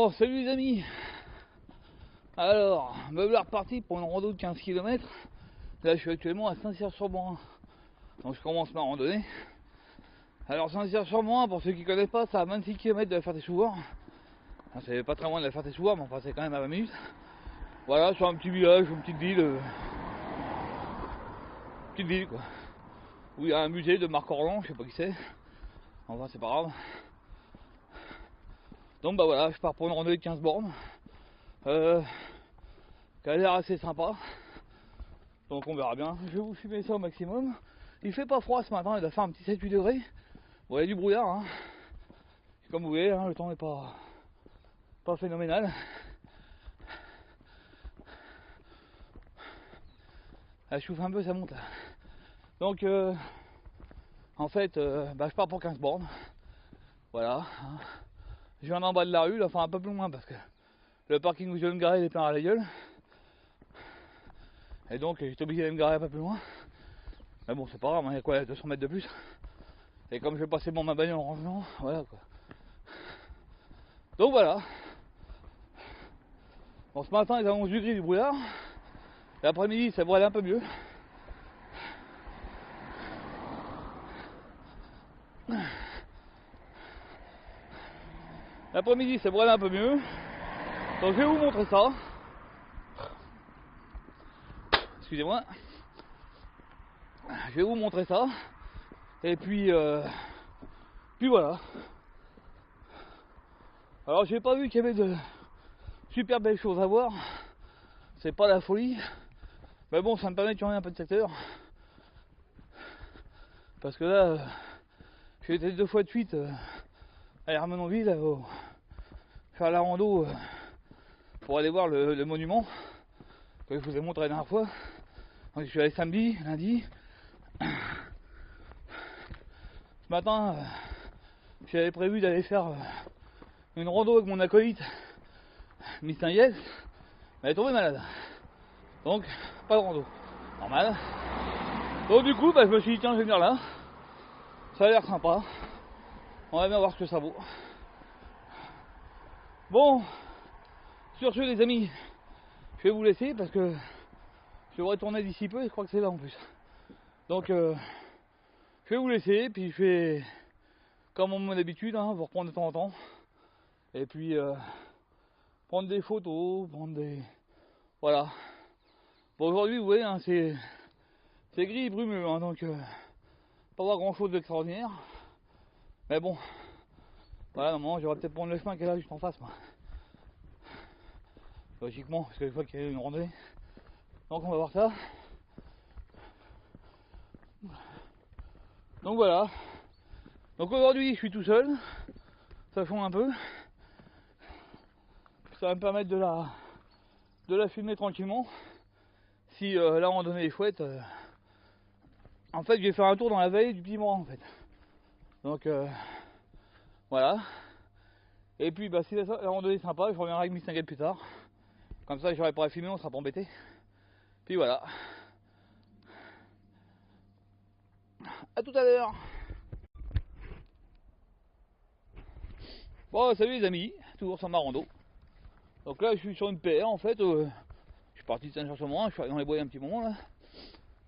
Bon, salut les amis. Alors, me voilà reparti pour une rando de 15 km. Là, je suis actuellement à Saint-Cyr-sur-Morin. Donc, je commence ma randonnée. Alors, Saint-Cyr-sur-Morin, pour ceux qui ne connaissent pas, c'est à 26 km de la Ferté-sous-Bourg. C'est pas très loin de la Ferté-sous-Bourg, mais enfin, c'est quand même à 20 minutes. Voilà, sur un petit village, une petite ville. Petite ville, quoi. Où il y a un musée de Marc Orlan, je sais pas qui c'est. Enfin, c'est pas grave. Donc, bah voilà, je pars pour une randonnée de 15 bornes. Qui a l'air assez sympa. Donc on verra bien. Je vais vous filmer ça au maximum. Il fait pas froid ce matin, il a fait un petit 7-8 degrés. Bon, il y a du brouillard, hein. Comme vous voyez, hein, le temps n'est pas phénoménal. Là, je chauffe un peu, ça monte là. Donc en fait, je pars pour 15 bornes. Voilà. Je viens en bas de la rue, là, enfin un peu plus loin parce que le parking où je vais me garer il est plein à la gueule. Et donc j'étais obligé d'aller me garer un peu plus loin. Mais bon, c'est pas grave, il y a quoi, 200 mètres de plus. Et comme je vais passer ma bagnole en rangeant, voilà quoi. Donc voilà. Bon, ce matin il y a 11 degrés du brouillard. L'après-midi ça pourrait aller un peu mieux. L'après-midi ça pourrait aller un peu mieux. Donc je vais vous montrer ça. Excusez-moi. Je vais vous montrer ça. Et puis voilà. Alors j'ai pas vu qu'il y avait de super belles choses à voir. C'est pas la folie. Mais bon, ça me permet de changer un peu de secteur. Parce que là, j'ai été 2 fois de suite à Hermenonville faire la rando pour aller voir le monument que je vous ai montré la dernière fois. Donc, je suis allé samedi, lundi. Ce matin, j'avais prévu d'aller faire une rando avec mon acolyte Miss Yes, mais elle est tombée malade. Donc, pas de rando. Normal. Donc du coup, je me suis dit, tiens, je vais venir là. Ça a l'air sympa. On va bien voir ce que ça vaut. Bon, sur ce les amis, je vais vous laisser parce que je devrais tourner d'ici peu et je crois que c'est là en plus. Donc je vais vous laisser, puis je vais, comme à mon habitude, vous reprendre de temps en temps. Et puis prendre des photos, prendre des... Voilà. Bon, aujourd'hui, vous voyez, c'est gris et brumeux, donc pas voir grand chose d'extraordinaire. Mais bon, voilà, normalement, j'aurais peut-être prendre le chemin qui est là juste en face, moi. Logiquement, parce que je vois qu'il y a une randonnée. Donc on va voir ça. Donc voilà. Donc aujourd'hui je suis tout seul. Ça fond un peu. Ça va me permettre de la filmer tranquillement. Si la randonnée est chouette. En fait je vais faire un tour dans la vallée du Piment en fait. Donc voilà. Et puis si la randonnée est sympa, je reviendrai avec Miss Tinguette plus tard. Comme ça j'aurai pas à filmer, on sera pas embêté. Puis voilà. A tout à l'heure. Bon, salut les amis, toujours sur ma rando. Donc là, je suis sur une PR en fait. Je suis parti de Saint-Jean-sur-Morin, je suis dans les bois il y a un petit moment là.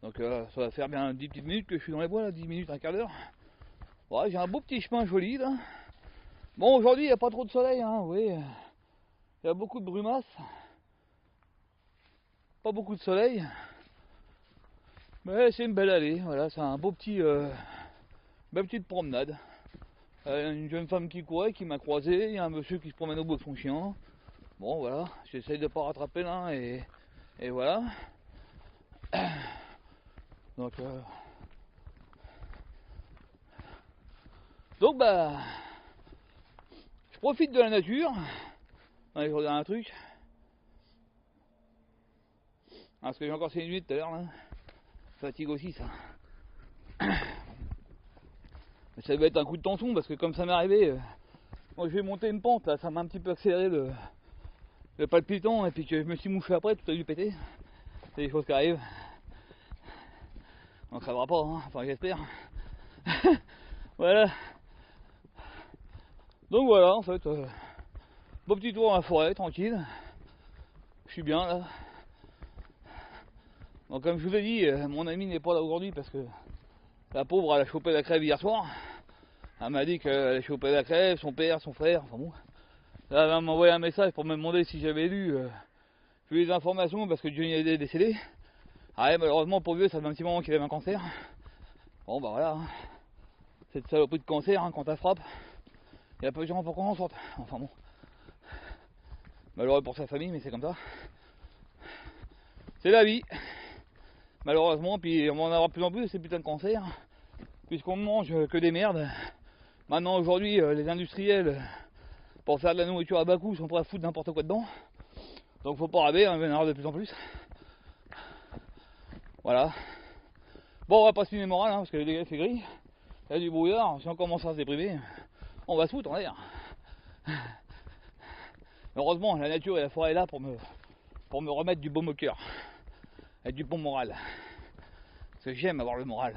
Donc ça va faire bien 10 petites minutes que je suis dans les bois là, 10 minutes, un quart d'heure. Ouais, j'ai un beau petit chemin joli là. Bon, aujourd'hui, il n'y a pas trop de soleil, hein, vous voyez. Il y a beaucoup de brumasse. Pas beaucoup de soleil. Mais c'est une belle allée, voilà, c'est un beau petit. Belle petite promenade. Une jeune femme qui courait, qui m'a croisé, il y a un monsieur qui se promène au bout de son chien. Bon voilà, j'essaye de pas rattraper l'un et voilà. Donc je profite de la nature. Allez, je regarde un truc. Parce que j'ai encore 6 minutes tout à l'heure là. Fatigue aussi ça. Mais ça va être un coup de tension parce que comme ça m'est arrivé, moi je vais monter une pente là, ça m'a un petit peu accéléré le palpitant et puis que je me suis mouché après, tout a dû péter. C'est des choses qui arrivent. Donc ça va pas, hein, enfin j'espère. Voilà. Donc voilà en fait. Beau petit tour dans la forêt, tranquille. Je suis bien là. Donc comme je vous ai dit, mon ami n'est pas là aujourd'hui parce que la pauvre elle a chopé la crève hier soir. Elle m'a dit qu'elle a chopé la crève, son père, son frère, enfin bon. Là, elle m'a envoyé un message pour me demander si j'avais lu les informations parce que Johnny est décédé. Ah ouais, malheureusement pour vieux, ça fait un petit moment qu'il avait un cancer. Bon bah voilà, hein. Cette saloperie de cancer, hein, quand elle frappe, il y a peu de gens pour qu'on en sorte. Enfin bon. Malheureux pour sa famille, mais c'est comme ça. C'est la vie. Malheureusement, puis on en aura de plus en plus ces putains de cancers, puisqu'on ne mange que des merdes. Maintenant aujourd'hui, les industriels, pour faire de la nourriture à bas coût, sont prêts à foutre n'importe quoi dedans. Donc faut pas rêver, hein, il y en aura de plus en plus. Voilà. Bon, on va pas se filmer moral, hein, parce que les dégâts c'est gris. Il y a du brouillard, si on commence à se déprimer, on va se foutre en l'air. Heureusement, la nature et la forêt est là pour me remettre du baume au cœur. Et du bon moral. Parce que j'aime avoir le moral.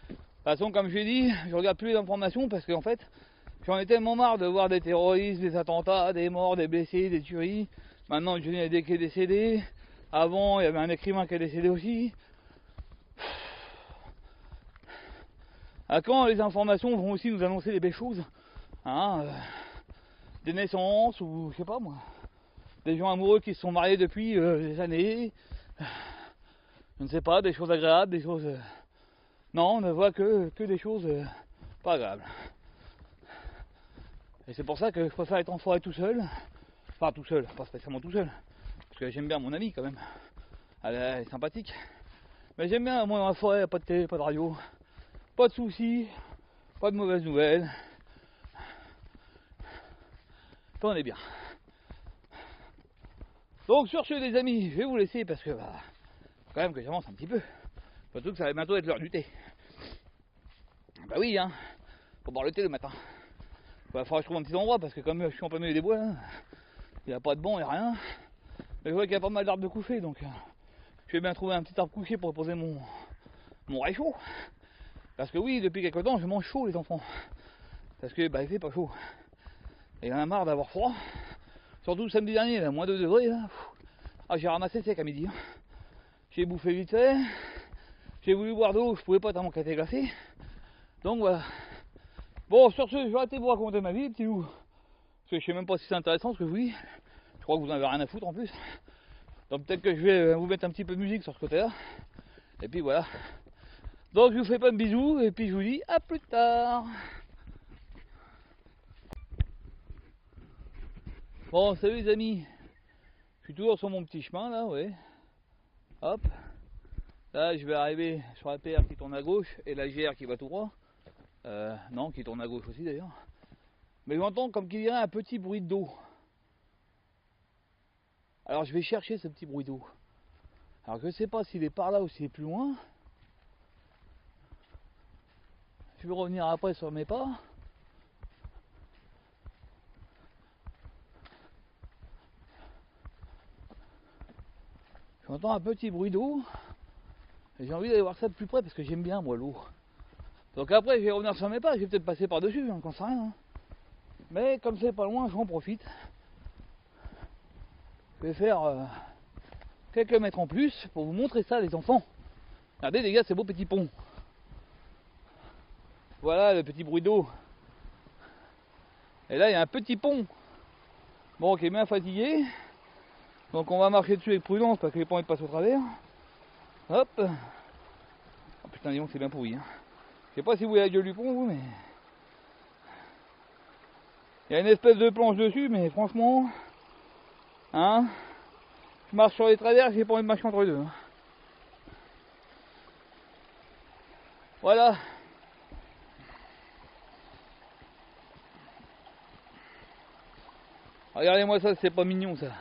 De toute façon, comme je l'ai dit, je regarde plus les informations parce qu'en fait, j'en ai tellement marre de voir des terroristes, des attentats, des morts, des blessés, des tueries. Maintenant, Johnny Hallyday qui est décédé. Avant, il y avait un écrivain qui est décédé aussi. À quand les informations vont aussi nous annoncer des belles choses, hein, des naissances ou je sais pas moi, des gens amoureux qui se sont mariés depuis des années, je ne sais pas, des choses agréables, des choses... Non, on ne voit que des choses pas agréables. Et c'est pour ça que je préfère être en forêt tout seul, enfin tout seul, pas spécialement tout seul, parce que j'aime bien mon amie quand même, elle est sympathique, mais j'aime bien moi dans la forêt, pas de télé, pas de radio, pas de soucis, pas de mauvaises nouvelles. On est bien. Donc sur ce les amis, je vais vous laisser parce que quand même que j'avance un petit peu. Surtout que ça va bientôt être l'heure du thé. Bah oui hein, faut boire le thé le matin. Il faudra que je trouve un petit endroit parce que comme je suis en plein milieu des bois là, il n'y a pas de banc, il n'y a rien. Mais je vois qu'il y a pas mal d'arbres de coucher donc je vais bien trouver un petit arbre couché pour poser mon réchaud. Parce que oui, depuis quelques temps je mange chaud les enfants. Parce que bah il fait pas chaud. Et il y en a marre d'avoir froid. Surtout samedi dernier, là, moins 2 degrés. Là. Ah, j'ai ramassé sec à midi. Hein. J'ai bouffé vite fait. J'ai voulu boire d'eau, je pouvais pas tellement qu'elle était glacée. Donc voilà. Bon, sur ce, je vais arrêter de vous raconter ma vie, les petits loups. Parce que je sais même pas si c'est intéressant ce que je vous dis. Je crois que vous n'en avez rien à foutre en plus. Donc peut-être que je vais vous mettre un petit peu de musique sur ce côté-là. Et puis voilà. Donc je vous fais pas de bisous et puis je vous dis à plus tard. Bon, salut les amis. Je suis toujours sur mon petit chemin là, ouais. Hop. Là, je vais arriver sur la PR qui tourne à gauche et la GR qui va tout droit. Non, qui tourne à gauche aussi d'ailleurs. Mais j'entends comme qu'il y a un petit bruit d'eau. Alors je vais chercher ce petit bruit d'eau. Alors je ne sais pas s'il est par là ou s'il est plus loin. Je vais revenir après sur mes pas. J'entends un petit bruit d'eau. Et j'ai envie d'aller voir ça de plus près parce que j'aime bien moi l'eau. Donc après je vais revenir sur mes pas, je vais peut-être passer par dessus, hein, j'en sais rien. Hein. Mais comme c'est pas loin, j'en profite. Je vais faire quelques mètres en plus pour vous montrer ça les enfants. Regardez les gars, ces beaux petits ponts. Voilà le petit bruit d'eau. Et là il y a un petit pont. Bon, qui est bien fatigué. Donc on va marcher dessus avec prudence parce que les ponts ils passent au travers. Hop. Oh putain, dis donc, c'est bien pourri. Hein. Je sais pas si vous voyez la gueule du pont, vous, mais... Il y a une espèce de planche dessus, mais franchement... Hein, je marche sur les travers, j'ai pas envie de marcher entre les deux. Hein. Voilà. Regardez-moi ça, c'est pas mignon ça.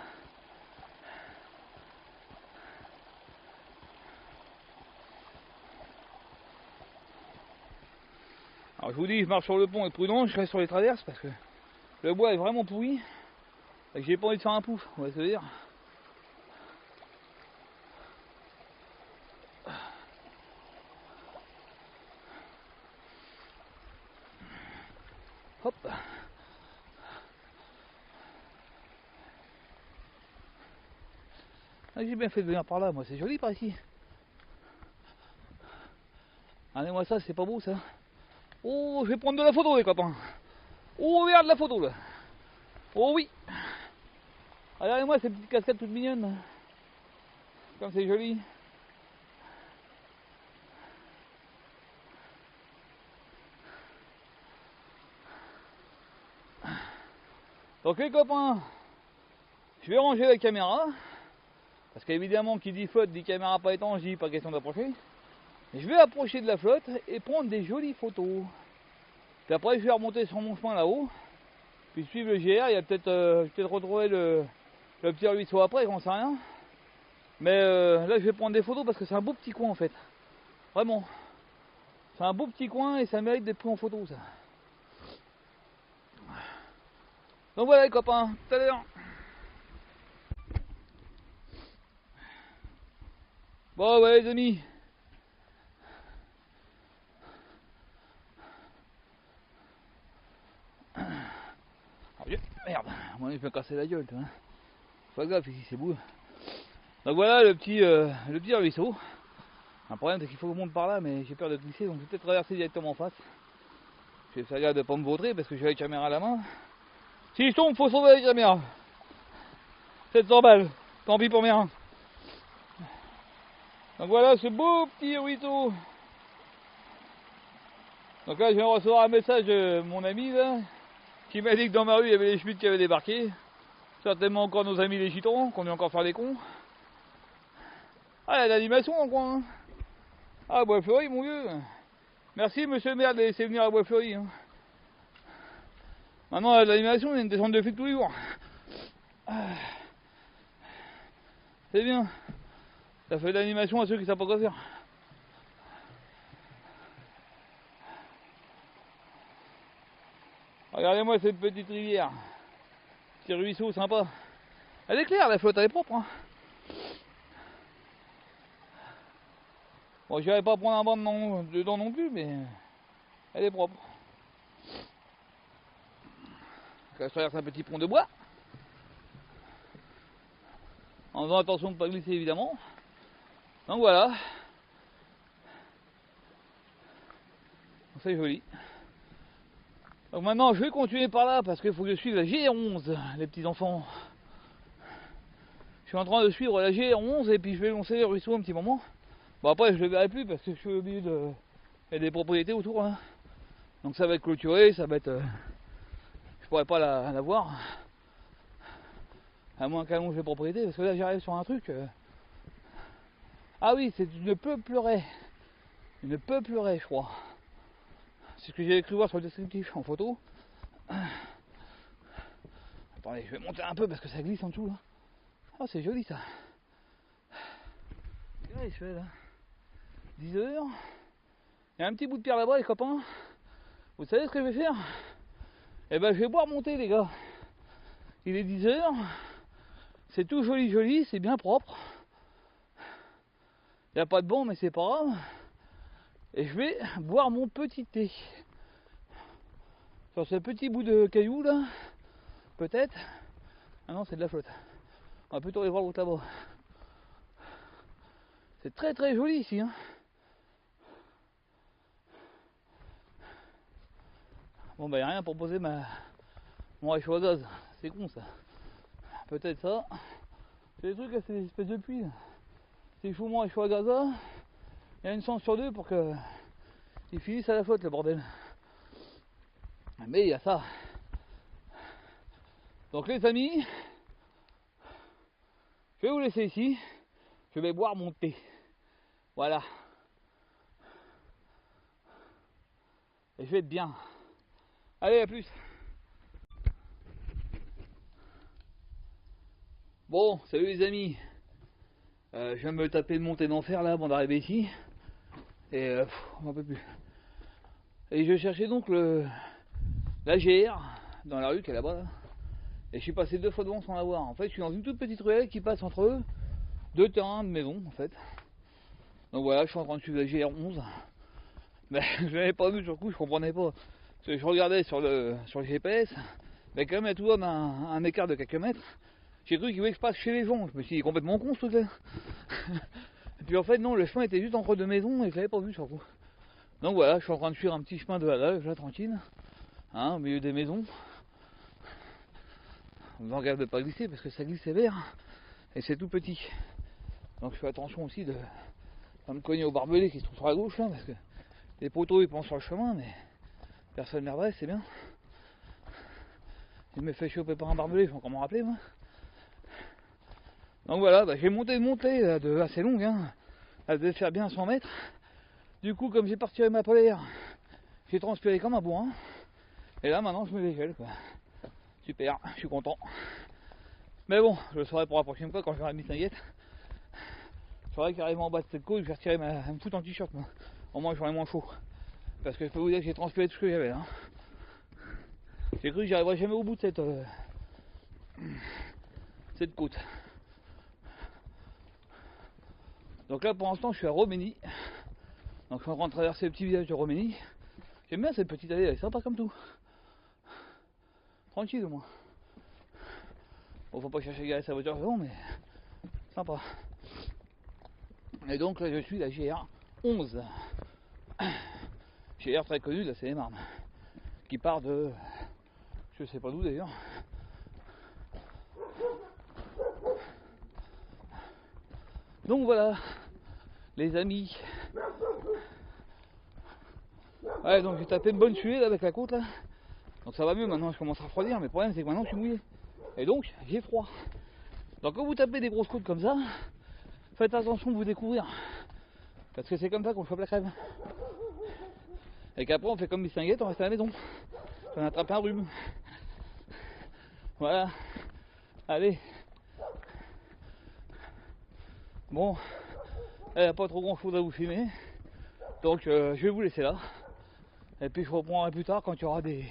Alors je vous dis, je marche sur le pont avec prudence, je reste sur les traverses parce que le bois est vraiment pourri. Et que j'ai pas envie de faire un pouf, on va se dire. Hop. Ah, j'ai bien fait de venir par là, moi, c'est joli par ici. Regardez-moi ça, c'est pas beau ça. Oh, je vais prendre de la photo les copains. Oh, regarde la photo là. Oh oui. Regardez-moi ces petites cascades toutes mignonnes là. Comme c'est joli. Donc les copains, je vais ranger la caméra. Parce qu'évidemment qui dit flotte dit caméra pas étanche, dit pas question d'approcher. Je vais approcher de la flotte et prendre des jolies photos. Puis après je vais remonter sur mon chemin là-haut. Puis suivre le GR, il y a peut-être retrouver le petit ruisseau après, j'en sais rien. Mais là je vais prendre des photos parce que c'est un beau petit coin en fait. Vraiment. C'est un beau petit coin et ça mérite d'être pris en photo ça. Donc voilà les copains, tout à l'heure. Bon ouais les amis. Oh, merde, moi je vais me casser la gueule, toi. Pas grave, ici c'est beau. Donc voilà le petit ruisseau. Un problème c'est qu'il faut que je monte par là, mais j'ai peur de glisser, donc je vais peut-être traverser directement en face. Je vais faire gaffe de pas me vautrer parce que j'ai la caméra à la main. Si je tombe, faut sauver la caméra. 700 balles, tant pis pour rien. Donc voilà ce beau petit ruisseau. Donc là je viens de recevoir un message de mon ami là, qui m'a dit que dans ma rue il y avait les Schmitt qui avaient débarqué. Certainement encore nos amis les gitans, qu'on est encore faire des cons. Ah, il y a de l'animation dans le coin. Hein. Ah, Bois-Fleuri, mon vieux. Merci, monsieur le maire, de laisser venir à Bois-Fleuri. Hein. Maintenant, il y a de l'animation, il y a une descente de flics tous les jours. Ah. C'est bien. Ça fait de l'animation à ceux qui savent pas quoi faire. Regardez-moi cette petite rivière. Petit ruisseau sympa. Elle est claire, la flotte, elle est propre. Hein. Bon, j'irai pas prendre un bain dedans non plus, mais elle est propre. Là, je traverse un petit pont de bois. En faisant attention de ne pas glisser, évidemment. Donc voilà. C'est joli. Donc maintenant, je vais continuer par là parce qu'il faut que je suive la GR11, les petits enfants. Je suis en train de suivre la GR11 et puis je vais lancer le ruisseau un petit moment. Bon après je le verrai plus parce que je suis au milieu de... Il y a des propriétés autour hein. Donc ça va être clôturé, ça va être... Je pourrais pas la voir. À moins qu'elle longe les propriétés, parce que là j'arrive sur un truc... Ah oui, c'est une peuplerie. Une peuplerie je crois. C'est ce que j'ai cru voir sur le descriptif en photo. Attendez, je vais monter un peu parce que ça glisse en dessous là. Ah c'est joli ça. Qu'est-ce que je fais là 10 heures. Il y a un petit bout de pierre là-bas les copains. Vous savez ce que je vais faire? Eh ben je vais boire mon thé les gars. Il est 10 heures. C'est tout joli joli, c'est bien propre. Il n'y a pas de bon mais c'est pas grave. Et je vais boire mon petit thé. Sur ce petit bout de caillou là. Peut-être. Ah non c'est de la flotte. On va plutôt aller voir l'autre là-bas. C'est très très joli ici hein. Bon bah y'a rien pour poser mon réchaud à gaz, c'est con ça. Peut-être ça. C'est des trucs là, c'est des espèces de puits. Si je fous mon réchaud à gaz là, il y a une chance sur deux pour que il finisse à la flotte le bordel. Mais il y a ça. Donc les amis, je vais vous laisser ici. Je vais boire mon thé. Voilà. Et je vais être bien. Allez, à plus. Bon, salut les amis. Je viens de me taper de montée d'enfer là avant d'arriver ici. Et on n'en peut plus. Et je cherchais donc la GR dans la rue qui est là-bas. Là. Et je suis passé 2 fois devant sans la voir. En fait, je suis dans une toute petite ruelle qui passe entre 2 terrains de maison en fait. Donc voilà, je suis en train de suivre la GR11. Mais je l'avais pas vu sur le coup, je comprenais pas. Parce que je regardais sur le GPS, mais quand même il y a toujours un écart de quelques mètres. J'ai cru qu'il voulait que je passe chez les gens. Je me suis dit complètement con ce truc là. Et puis en fait non, le chemin était juste entre deux maisons et je l'avais pas vu sur coup. Donc voilà, je suis en train de suivre un petit chemin de halage là tranquille. Hein, au milieu des maisons. On regarde de pas glisser parce que ça glisse sévère. Et c'est tout petit. Donc je fais attention aussi de pas me cogner au barbelé qui se trouve sur la gauche là, parce que les poteaux ils pensent sur le chemin, mais personne ne les c'est bien. Si je me fais choper par un barbelé, il faut encore m'en rappeler moi. Donc voilà, bah, j'ai monté une montée de assez longue, hein. Elle devait faire bien 100 mètres. Du coup, comme j'ai pas retiré ma polaire, j'ai transpiré comme un bourrin. Et là maintenant je me dégèle quoi. Super, je suis content. Mais bon, je le saurai pour la prochaine fois quand je verrai mes tinguettes. Je saurai qu'arrivant en bas de cette côte, je vais retirer me foutre en t-shirt. Au moins j'aurai moins chaud. Parce que je peux vous dire que j'ai transpiré tout ce que j'avais là. J'ai cru que j'arriverais jamais au bout de cette côte. Donc là pour l'instant je suis à Roménie. Donc je suis en train de traverser le petit village de Roménie. J'aime bien cette petite allée, elle est sympa comme tout. Tranquille au moins. Bon, faut pas chercher à garer sa voiture devant, mais sympa. Et donc là je suis la GR11. GR très connue de la Seine-et-Marne. Qui part de... je sais pas d'où d'ailleurs. Donc voilà, les amis. Ouais, donc j'ai tapé une bonne suée là avec la côte là. Donc ça va mieux maintenant, je commence à refroidir, mais le problème c'est que maintenant je suis mouillé. Et donc j'ai froid. Donc quand vous tapez des grosses côtes comme ça, faites attention de vous découvrir. Parce que c'est comme ça qu'on chope la crève. Et qu'après on fait comme Mistinguette, on reste à la maison. On attrape un rhume. Voilà. Allez. Bon. Il n'y a pas trop grand chose à vous filmer. Donc je vais vous laisser là. Et puis je reprendrai plus tard quand il y aura des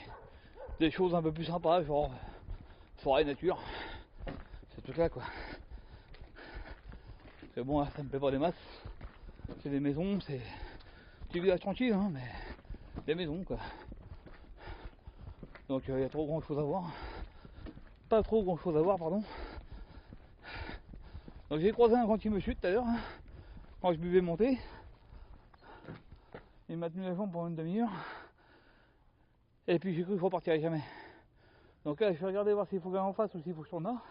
choses un peu plus sympas, genre forêt nature. C'est tout là quoi. C'est bon là, ça me plaît pas des masses. C'est des maisons, c'est petit village tranquille hein, mais des maisons quoi. Donc il y a trop grand chose à voir. Pas trop grand chose à voir pardon. Donc j'ai croisé un gentil monsieur tout à l'heure, hein, quand je buvais mon thé. Il m'a tenu la jambe pendant une demi-heure. Et puis j'ai cru que je repartirais jamais. Donc là je vais regarder voir s'il faut que j'aille en face ou s'il faut que je tourne là.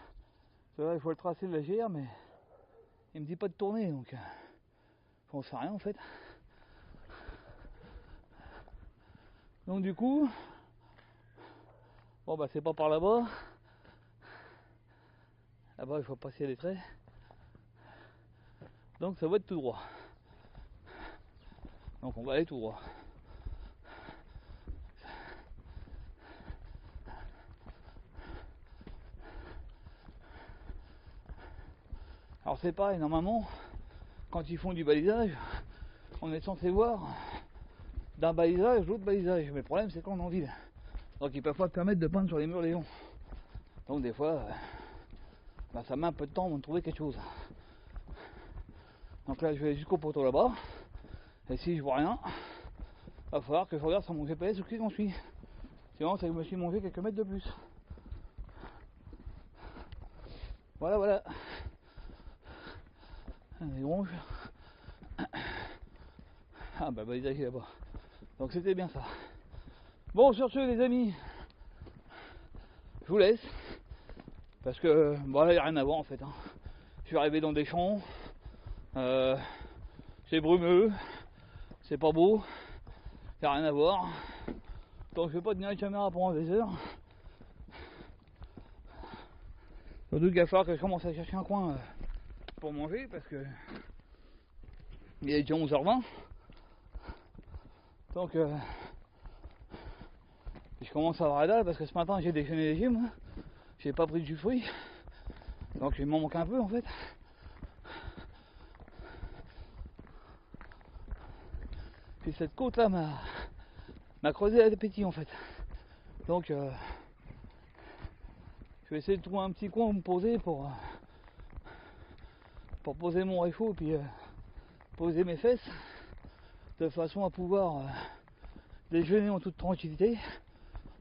C'est vrai, il faut le tracer de la GR mais il me dit pas de tourner donc on sait rien en fait. Donc du coup, bon bah c'est pas par là-bas. Là-bas il faut passer les traits. Donc ça va être tout droit. Donc on va aller tout droit. Alors c'est pareil, normalement, quand ils font du balisage, on est censé voir d'un balisage l'autre balisage. Mais le problème c'est qu'on est en ville. Donc ils peuvent pas te permettre de peindre sur les murs les longs. Donc des fois, bah, ça met un peu de temps avant de trouver quelque chose. Donc là je vais jusqu'au poteau là-bas. Et si je vois rien, va falloir que je regarde sur mon GPS où j'en suis. Sinon ça me suis mangé quelques mètres de plus. Voilà voilà. Des gronges. Ah bah balisage là-bas. Donc c'était bien ça. Bon sur ce les amis, je vous laisse. Parce que bon là il n'y a rien à voir en fait. Hein. Je suis arrivé dans des champs. C'est brumeux. C'est pas beau. Il n'y a rien à voir. Donc je vais pas tenir la caméra pendant des heures. Surtout qu'il va falloir que je commence à chercher un coin pour manger parce que il est déjà 11h20. Donc je commence à avoir la dalle parce que ce matin j'ai déjeuné léger moi. J'ai pas pris de jus de fruits. Donc il m'en manque un peu en fait. Puis cette côte là m'a creusé l'appétit en fait. Donc je vais essayer de trouver un petit coin où me poser pour poser mon réchaud et puis poser mes fesses de façon à pouvoir déjeuner en toute tranquillité.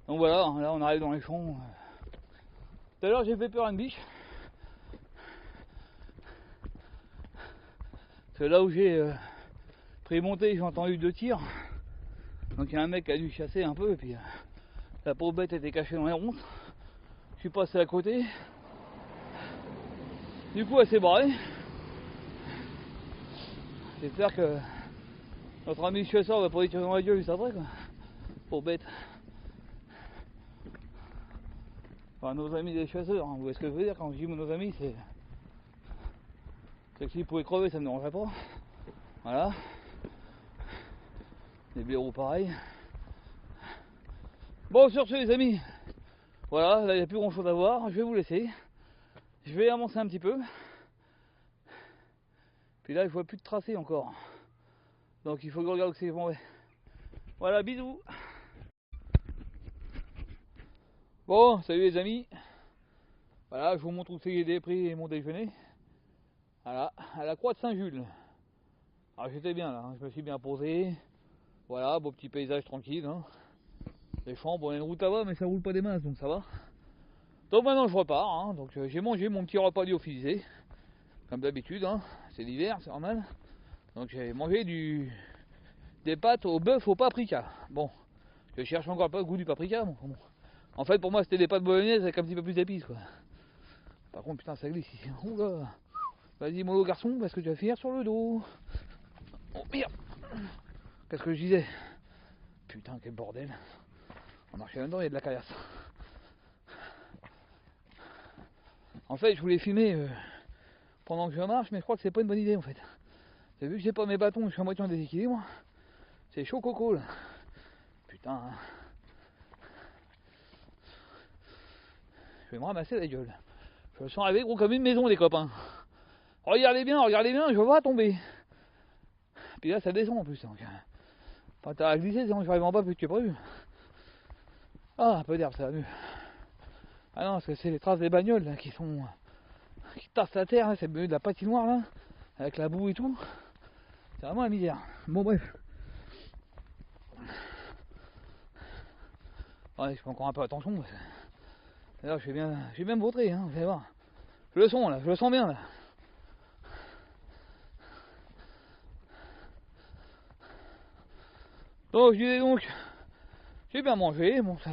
Donc voilà, là on arrive dans les champs. Tout à l'heure j'ai fait peur à une biche C'est là où j'ai pris monté, j'ai entendu 2 tirs. Donc il y a un mec qui a dû chasser un peu et puis la pauvre bête était cachée dans les ronces. Je suis passé à côté. Du coup elle s'est barrée. J'espère que notre ami chasseur va pas lui tirer dans la gueule juste après quoi. Pauvre bête. Enfin nos amis des chasseurs, hein. Vous voyez ce que je veux dire quand je dis nos amis, c'est que s'ils pouvaient crever ça me dérangerait pas. Voilà. Les blaireaux pareil. Bon sur ce les amis, voilà, là il n'y a plus grand chose à voir, je vais vous laisser. Je vais avancer un petit peu. Puis là je vois plus de tracé encore. Donc il faut que je regarde où c'est que je m'en vais. Voilà, bisous. Bon, salut les amis. Voilà, je vous montre où c'est que j'ai pris mon déjeuner. Voilà, à la Croix de Saint-Jules. Alors j'étais bien là, hein. Je me suis bien posé. Voilà, beau petit paysage tranquille. Hein. Les champs, bon, il y a une route là-bas, mais ça roule pas des masses, donc ça va. Donc maintenant je repars, hein. Donc j'ai mangé mon petit repas lyophilisé, comme d'habitude, hein. C'est l'hiver, c'est normal. Donc j'ai mangé des pâtes au bœuf au paprika. Bon, je cherche encore pas le goût du paprika. Bon. En fait pour moi c'était des pâtes bolognaises avec un petit peu plus d'épices quoi. Par contre putain ça glisse ici. Oula. Vas-y mollo garçon, parce que tu vas finir sur le dos. Oh merde. Qu'est-ce que je disais? Putain quel bordel. On marchait là-dedans, il y a de la caillasse. En fait, je voulais filmer pendant que je marche, mais je crois que c'est pas une bonne idée en fait. T'as vu que j'ai pas mes bâtons, je suis à moitié en déséquilibre. C'est chaud coco là. Putain. Je vais me ramasser la gueule. Je me sens arrivé gros comme une maison les copains. Regardez bien, je vais pas tomber. Puis là ça descend en plus. Donc, pas t'as à glisser, sinon je vais arriver en bas plus que prévu. Ah, un peu d'herbe, ça va mieux. Ah non, parce que c'est les traces des bagnoles là, qui tassent la terre, là, c'est de la patinoire là, avec la boue et tout. C'est vraiment la misère. Bon bref. Ouais, je fais encore un peu attention. D'ailleurs, je vais bien me vautrer, hein, vous allez voir. Je le sens là, je le sens bien là. Donc je disais donc, j'ai bien mangé, bon ça.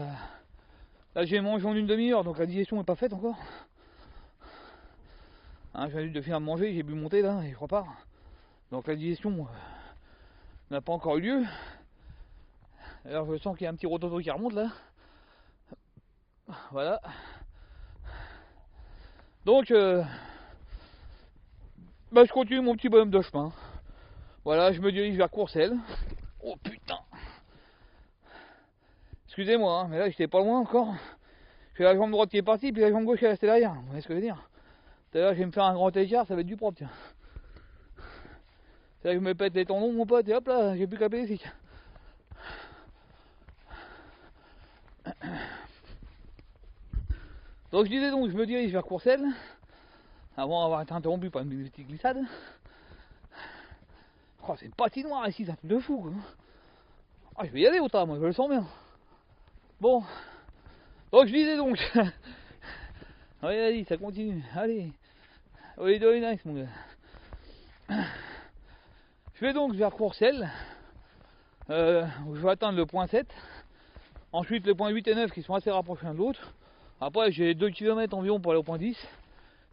Là j'ai mangé en une demi-heure, donc la digestion n'est pas faite encore. Hein, j'ai de finir de manger, j'ai bu mon thé là et je repars. Donc la digestion n'a pas encore eu lieu. Alors je sens qu'il y a un petit rototo qui remonte là. Voilà. Donc je continue mon petit bonhomme de chemin. Voilà, je me dirige vers Courcelles. Oh putain. Excusez-moi, hein, mais là j'étais pas loin encore. J'ai la jambe droite qui est partie, puis la jambe gauche qui est restée derrière. Vous voyez ce que je veux dire? Tout à l'heure je vais me faire un grand écart, ça va être du propre tiens. C'est là que je me pète les tendons mon pote et hop là, j'ai plus qu'à payer ici. Donc je disais donc, je me dirige vers Courcelles, avant d'avoir été interrompu par une petite glissade. Oh, c'est une patinoire ici, c'est un truc de fou quoi. Ah, je vais y aller au tas, moi je le sens bien. Bon, donc je disais donc. Oui, vas-y, ça continue, allez. Oui, doing nice mon gars. Je vais donc vers Courcelles, où je vais atteindre le point 7. Ensuite le point 8 et 9 qui sont assez rapprochés l'un de l'autre. Après j'ai 2 km environ pour aller au point 10.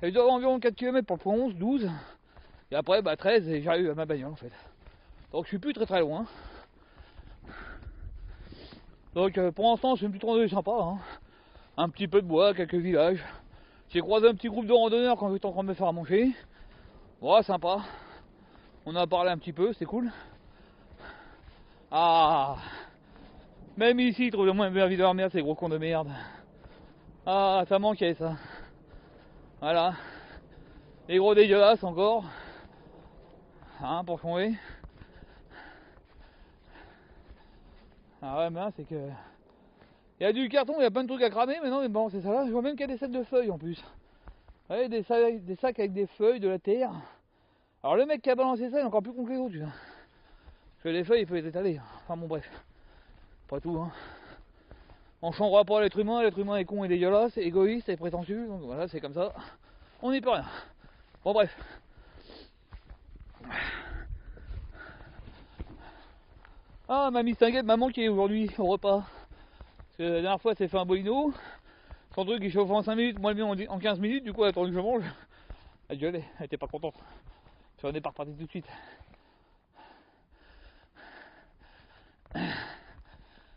Et je dois avoir environ 4 km pour le point 11, 12. Et après 13 et j'arrive à ma bagnole en fait. Donc je suis plus très loin. Donc pour l'instant c'est une petite randonnée sympa. Hein. Un petit peu de bois, quelques villages. J'ai croisé un petit groupe de randonneurs quand j'étais en train de me faire à manger. Voilà, sympa. On a parlé un petit peu, c'est cool. Ah, même ici ils trouvent le moins bien vie de leur merde, ces gros cons de merde. Ah, ça manquait ça. Voilà. Les gros dégueulasses encore. Hein, pour changer. Ah ouais, mais là c'est que. Il y a du carton, il y a plein de trucs à cramer, mais non, mais bon, c'est ça là. Je vois même qu'il y a des sacs de feuilles en plus. Ouais, des sacs avec des feuilles, de la terre. Alors le mec qui a balancé ça, il est encore plus con que les autres, tu vois. Parce que les feuilles, il peut les étaler. Enfin bon, bref. Pas tout, hein. On changera pas l'être humain est con et dégueulasse, égoïste et prétentieux, donc voilà, c'est comme ça. On n'y peut rien. Bon, bref. Ah, ma mistinguette m'a manqué aujourd'hui au repas. Parce que la dernière fois, c'est fait un bolino. Son truc, il chauffe en 5 minutes, moi le mien en 15 minutes. Du coup, elle a attendu que je mange. Elle gueulait, elle était pas contente. Puis on est pas reparti tout de suite.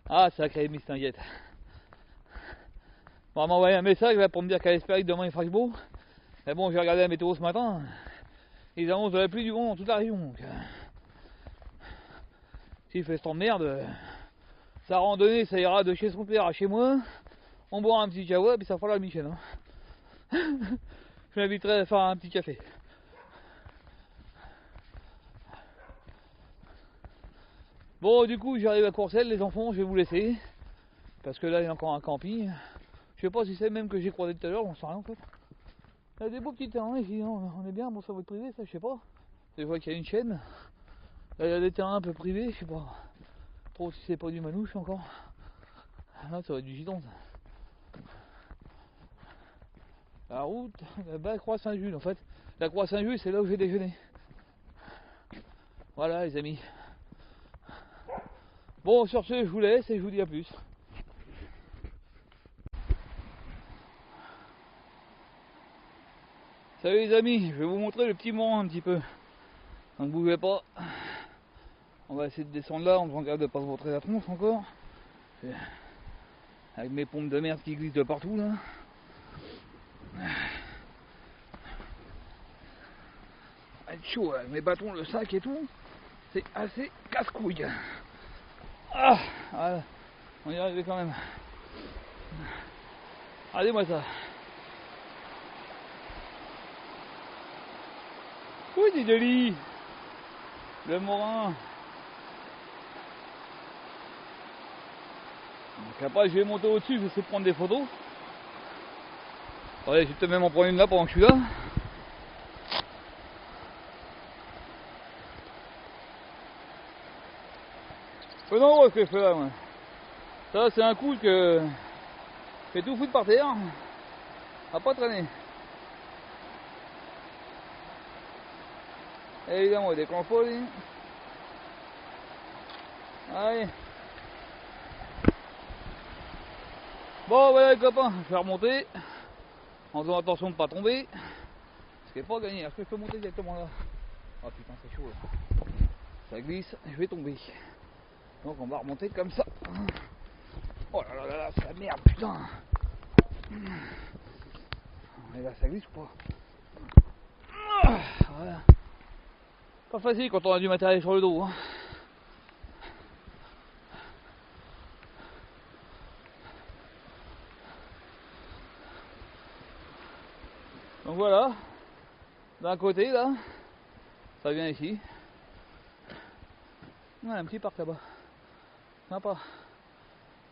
Ah, sacré mistinguette. Bon, elle m'a envoyé un message là, pour me dire qu'elle espérait que demain il fera beau. Mais bon, j'ai regardé la météo ce matin. Ils annoncent de la pluie du vent dans toute la région. Donc, s'il fait ce temps de merde, sa randonnée, ça ira de chez son père à chez moi. On boira un petit jawa, puis ça fera la Michel. Hein. Je m'inviterai à faire un petit café. Bon, du coup, j'arrive à Courcelles, les enfants, je vais vous laisser. Parce que là, il y a encore un camping. Je sais pas si c'est le même que j'ai croisé tout à l'heure, j'en sais rien en fait. Il y a des beaux petits terrains ici, on est bien, bon, ça va être privé, ça, je sais pas. Je vois qu'il y a une chaîne. Là, il y a des terrains un peu privés, je sais pas trop si c'est pas du manouche encore. Là, ça va être du giton. La route, là-bas, Croix Saint-Jules en fait. La Croix Saint-Jules, c'est là où j'ai déjeuné. Voilà, les amis. Bon, sur ce, je vous laisse et je vous dis à plus. Salut les amis, je vais vous montrer le petit mont un petit peu. Donc bougez pas. On va essayer de descendre là, on va regarder de pas se montrer la tronche encore. Avec mes pompes de merde qui glissent de partout là. Ça va être chaud avec mes bâtons, le sac et tout. C'est assez casse-couille. Ah, voilà. On y est arrivé quand même. Regardez-moi ça. Oui, c'est joli. Le Morin. Donc après, je vais monter au-dessus, je vais essayer de prendre des photos. Allez, je vais peut-être même en prendre une là pendant que je suis là. Non, ce que je fais là, moi. Ça, c'est un coup que je fais tout foutre par terre. À pas traîner. Évidemment, il déclenche pas, lui. Allez. Bon, voilà, les copains, je vais remonter. En faisant attention de ne pas tomber. Ce qui n'est pas gagné. Est-ce que je peux monter directement là? Oh putain, c'est chaud là. Ça glisse, je vais tomber. Donc on va remonter comme ça. Oh là là là là, c'est la merde, putain. Et là, ça glisse ou pas? Voilà. Pas facile quand on a du matériel sur le dos. Hein. Donc voilà. D'un côté là, ça vient ici. Ouais, un petit parc là-bas. Sympa.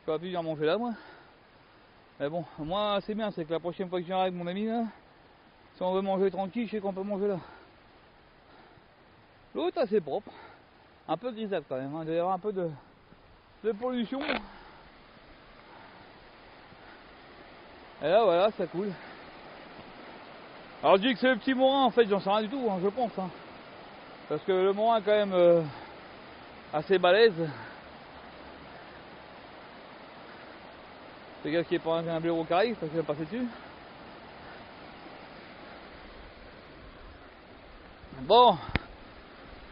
J'aurais pu venir manger là, moi. Mais bon, moi, c'est bien, c'est que la prochaine fois que je viens avec mon ami là, si on veut manger tranquille, je sais qu'on peut manger là. L'eau est assez propre. Un peu grisâtre quand même, hein. Il doit y avoir un peu de pollution. Et là, voilà, ça coule. Alors je dis que c'est le petit Morin, en fait, j'en sais rien du tout, hein, je pense. Hein. Parce que le Morin est quand même assez balèze. C'est gars qui est pas un blaireau qui arrive parce qu'il va passer dessus. Bon,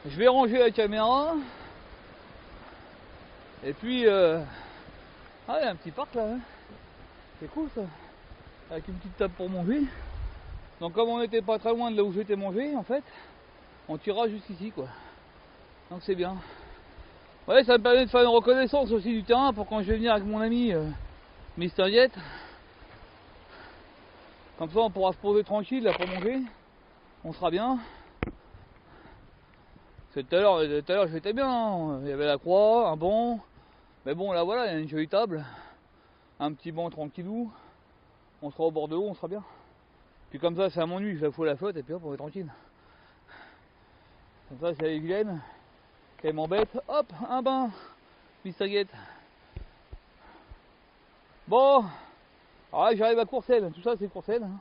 je vais ranger la caméra. Et puis, ah, il y a un petit parc là. Hein. C'est cool ça. Avec une petite table pour manger. Donc comme on n'était pas très loin de là où j'étais mangé, en fait, on tirera juste ici quoi. Donc c'est bien. Ouais, ça me permet de faire une reconnaissance aussi du terrain pour quand je vais venir avec mon ami Mister Jet. Comme ça on pourra se poser tranquille là pour manger. On sera bien. Tout à l'heure j'étais bien, hein. Il y avait la croix, un banc. Mais bon là voilà, il y a une jolie table. Un petit banc tranquillou. On sera au bord de l'eau, on sera bien. Puis comme ça m'ennuie, je la fous à la flotte et puis hop on est tranquille. Comme ça c'est les vilaines. Qu'elle m'embête, hop, un bain. Mistaguette. Bon, alors là j'arrive à Courcelles, tout ça c'est Courcelles. Hein.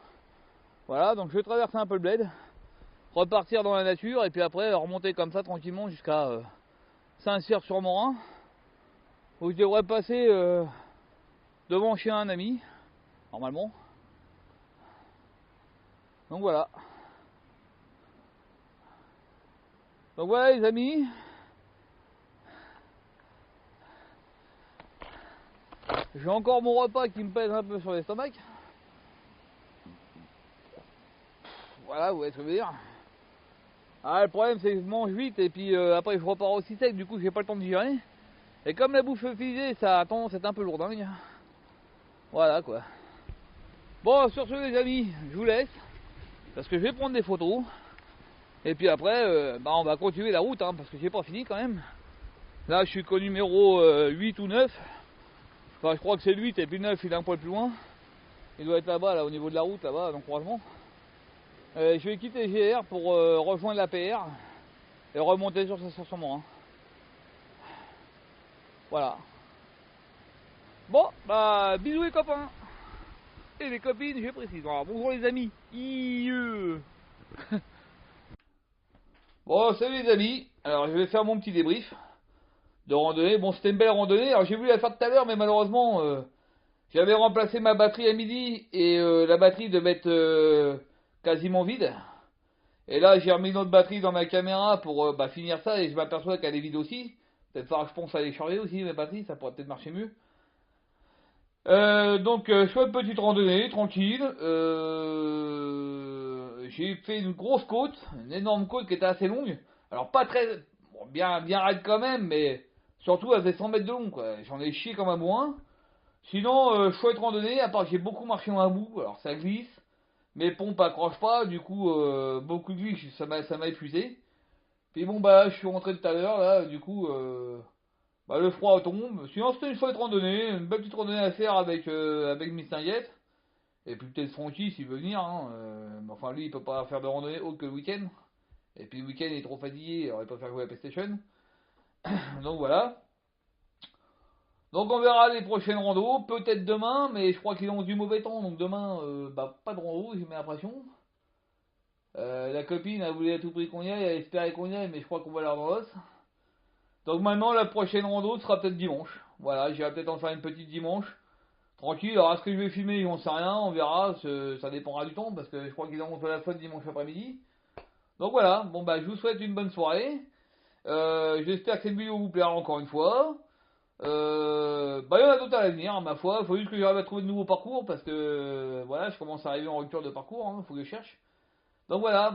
Voilà, donc je vais traverser un peu le bled, repartir dans la nature et puis après remonter comme ça tranquillement jusqu'à Saint-Cyr-sur-Morin. où je devrais passer devant chez un ami, normalement. Donc voilà. Donc voilà les amis. J'ai encore mon repas qui me pèse un peu sur l'estomac. Voilà, vous voyez ce que je veux dire. Ah, le problème c'est que je mange vite et puis après je repars aussi sec, du coup j'ai pas le temps de digérer. Et comme la bouffe fusée, ça a tendance à être un peu lourdingue. Voilà quoi. Bon, sur ce les amis, je vous laisse. Parce que je vais prendre des photos. Et puis après, on va continuer la route, hein, parce que j'ai pas fini quand même. Là je suis qu'au numéro 8 ou 9. Enfin je crois que c'est le 8 et puis le 9 il est un poil plus loin. Il doit être là-bas, là, au niveau de la route, là-bas, dans le croisement. Je vais quitter GR pour rejoindre la PR et remonter sur sa stationnement. Hein. Voilà. Bon, bah bisous les copains. Et les copines, je précise. Voilà, bonjour les amis. Bon, salut les amis. Alors je vais faire mon petit débrief de randonnée. Bon, c'était une belle randonnée. Alors j'ai voulu la faire tout à l'heure, mais malheureusement, j'avais remplacé ma batterie à midi et la batterie devait être quasiment vide. Et là, j'ai remis une autre batterie dans ma caméra pour finir ça et je m'aperçois qu'elle est vide aussi. Peut-être falloir, je pense, aller charger aussi mes batteries, ça pourrait peut-être marcher mieux. Donc, je fais une petite randonnée, tranquille. J'ai fait une grosse côte, une énorme côte qui était assez longue. Alors, pas très, bon, bien raide quand même, mais surtout, elle faisait 100 mètres de long, quoi. J'en ai chié comme un bourrin. Sinon, chouette randonnée, à part que j'ai beaucoup marché dans la boue, alors ça glisse. Mes pompes accrochent pas, du coup, beaucoup de glisse, ça m'a épuisé. Puis bon, bah, je suis rentré tout à l'heure, là, du coup, le froid tombe. Sinon, c'était une chouette randonnée, une belle petite randonnée à faire avec Miss Tinguette. Et puis peut-être Francky s'il veut venir, hein. Mais enfin, lui, il peut pas faire de randonnée autre que le week-end. Et puis le week-end, il est trop fatigué, alors il peut faire jouer à la PlayStation. Donc voilà. Donc on verra les prochaines randos, peut-être demain, mais je crois qu'ils ont du mauvais temps, donc demain, pas de rando, j'ai l'impression. La copine, elle voulait à tout prix qu'on y aille, elle espérait qu'on y aille, mais je crois qu'on va l'air dans l'os. Donc maintenant, la prochaine rando sera peut-être dimanche. Voilà, j'irai peut-être en faire une petite dimanche. Tranquille, alors est-ce que je vais filmer, on sait rien, on verra, ça dépendra du temps, parce que je crois qu'ils ont fait la faute dimanche après-midi. Donc voilà, bon bah je vous souhaite une bonne soirée. J'espère que cette vidéo vous plaira encore une fois. Il y en a d'autres à l'avenir, ma foi. Il faut juste que j'arrive à trouver de nouveaux parcours, parce que voilà, je commence à arriver en rupture de parcours, hein, faut que je cherche. Donc voilà,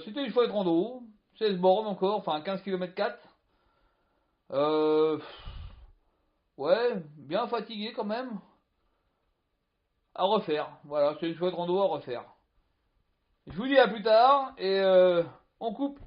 c'était une fois de rando, 16 bornes encore, enfin 15 km 4. Euh, ouais, bien fatigué quand même. À refaire, voilà, c'est une chouette rando à refaire. Je vous dis à plus tard et on coupe.